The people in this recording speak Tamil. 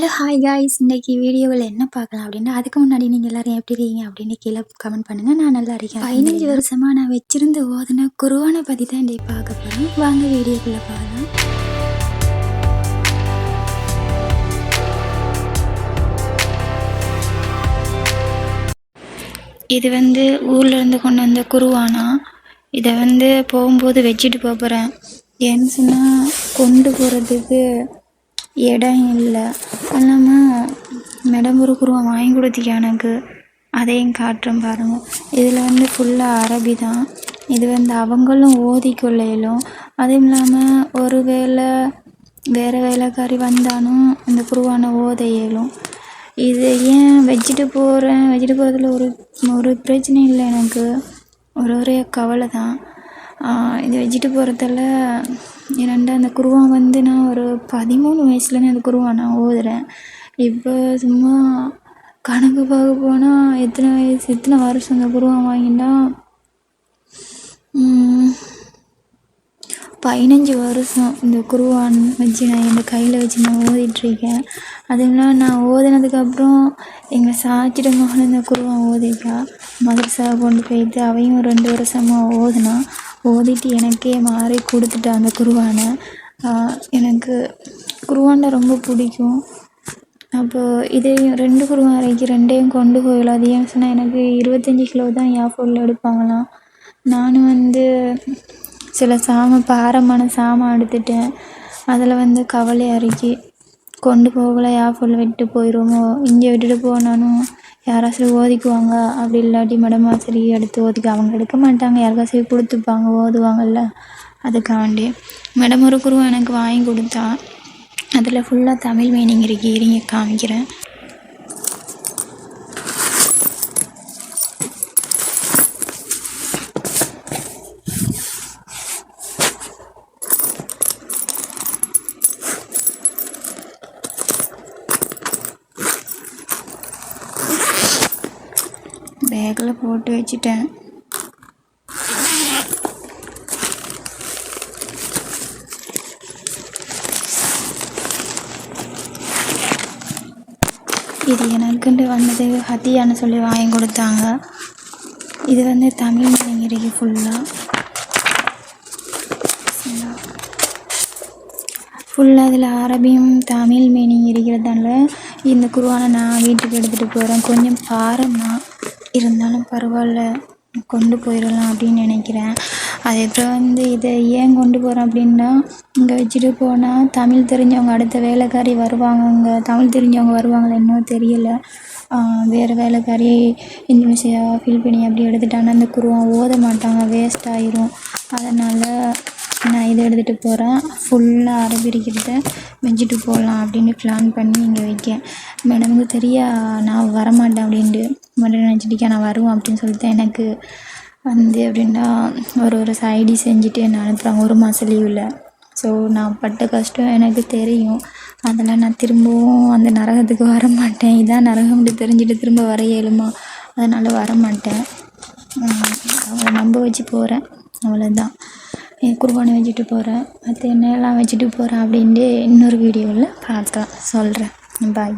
ஹலோ ஹாய் காய்ஸ், இன்றைக்கி வீடியோவில் என்ன பார்க்கலாம் அப்படின்னா, அதுக்கு முன்னாடி நீங்கள் எல்லோரும் எப்படி இருக்கீங்க அப்படின்னு கீழே கமெண்ட் பண்ணுங்கள். நான் நல்லா இருக்கேன். 15 வருஷமாக நான் வச்சிருந்து ஓதுன குர்ஆனை பற்றி தான் இன்றைக்கி பார்க்க போகிறேன். வாங்க வீடியோக்குள்ளே பார்க்கலாம். இது ஊர்லேருந்து கொண்டு வந்த குர்ஆனா. இதை போகும்போது வச்சுட்டு போகிறேன். ஏன்னு சொன்னால் கொண்டு போகிறதுக்கு இடம் இல்லை. இல்லாமல் மேடம் ஒரு குர்ஆன் வாங்கி கொடுத்திக்க எனக்கு, அதையும் காட்டுறேன் பாருங்கள். இதில் ஃபுல்லாக அரபி தான். இது அவங்களும் ஓதிக்கொள்ளையிலும், அதுவும் இல்லாமல் ஒரு வேறு வேலைக்காரி வந்தாலும் இந்த குர்ஆனை ஓத இயலும். இது ஏன் வச்சுட்டு போகிறதுல ஒரு பிரச்சனையும் இல்லை எனக்கு, ஒரே கவலை தான். இது வச்சுட்டு போகிறதால ஏன்னாண்டா அந்த குர்ஆன் நான் ஒரு 13 வயசுலேருந்து அந்த குர்ஆன் நான் ஓதுறேன். இப்போ சும்மா கணக்கு பார்க்க போனால் எத்தனை வருஷம் அந்த குர்ஆன் வாங்கினா 15 வருஷம் இந்த குர்ஆன் வச்சு நான் என் கையில் வச்சு நான் ஓதிட்டுருக்கேன். அதுலாம் நான் ஓதினதுக்கப்புறம் எங்கள் சாச்சிட மகன் இந்த குர்ஆன் ஓதிக்கா மதரசா கொண்டு போயிட்டு அவையும் 2 வருஷமாக ஓதிட்டு எனக்கே மாறி கொடுத்துட்டா அந்த குர்ஆனை. எனக்கு குர்ஆனை ரொம்ப பிடிக்கும். அப்போது இதையும் 2 குர்ஆன் இறக்கி 2ஐயும் கொண்டு போகலாம். அது ஏன்னு சொன்னால் எனக்கு 25 கிலோ தான் ஏர்ஃபோனில் எடுப்பாங்களாம். நானும் சில பாரமான சாமான் எடுத்துட்டேன். அதில் கவலையாக இறக்கி கொண்டு போகலை. ஏர்ஃபோனில் விட்டு போயிடுவோமோ, இங்கே விட்டுட்டு போனாலும் யாராச்சும் ஓதிக்குவாங்க, அப்படி இல்லாட்டி மேடம் சரி எடுத்து ஓதிக்க. அவங்க எடுக்க மாட்டாங்க, யாருக்காச்சும் கொடுத்துப்பாங்க, ஓதுவாங்கள்ல. அதுக்காண்டி மேடம் ஒரு குர்ஆன் எனக்கு வாங்கி கொடுத்தா. அதில் ஃபுல்லாக தமிழ் மீனிங் இருங்க காமிக்கிறேன். பேக்கில் போட்டு வச்சுட்டேன். இது எனக்குண்டு வந்தது ஹத்தியான்னு சொல்லி வாங்கி கொடுத்தாங்க. இது தமிழ் மீனிங் இருக்கு ஃபுல்லாக அதில் அரபியும் தமிழ் மீனிங் இருக்கிறதால இந்த குர்ஆனை நான் வீட்டுக்கு எடுத்துகிட்டு போகிறேன். கொஞ்சம் பாரம்தான், இருந்தாலும் பரவாயில்ல, கொண்டு போயிடலாம் அப்படின்னு நினைக்கிறேன். அதுக்கப்புறம் இதை ஏன் கொண்டு போகிறேன் அப்படின்னா, இங்கே வச்சுட்டு போனால் தமிழ் தெரிஞ்சவங்க அடுத்த வேலைக்காரி வருவாங்க. தமிழ் தெரிஞ்சவங்க வருவாங்களா இன்னும் தெரியலை. வேறு வேலைக்காரி இந்தோனேஷியா ஃபிலிப்பினி அப்படி எடுத்துட்டாங்கன்னா அந்த குர்ஆன் ஓத மாட்டாங்க, வேஸ்ட் ஆயிரும். அதனால் நான் இதை எடுத்துகிட்டு போகிறேன். ஃபுல்லாக அரபி இருக்கிறத வச்சுட்டு போகலாம் அப்படின்னு பிளான் பண்ணி இங்கே வைக்கேன். மேடமுக்கு தெரியா நான் வரமாட்டேன் அப்படின்ட்டு. மட்டும் நினச்சிட்டிக்கா நான் வருவேன் அப்படின்னு சொல்லிட்டு எனக்கு அப்படின்னா ஒரு சைடி செஞ்சுட்டு என்னை அனுப்புகிறாங்க 1 மாதம் லீவில். ஸோ நான் பட்ட கஷ்டம் எனக்கு தெரியும். அதெல்லாம் நான் திரும்பவும் அந்த நரகத்துக்கு வரமாட்டேன். இதான் நரகம்னு தெரிஞ்சுட்டு திரும்ப வர இயலுமா? அதனால் வரமாட்டேன். அவங்கள நம்ப வச்சு போகிறேன், அவ்வளோதான். என் குர்ஆனை வச்சுட்டு போகிறேன். மற்ற என்னெல்லாம் வச்சுட்டு போகிறேன் அப்படின்ட்டு இன்னொரு வீடியோவில் சொல்கிறேன். பாய்.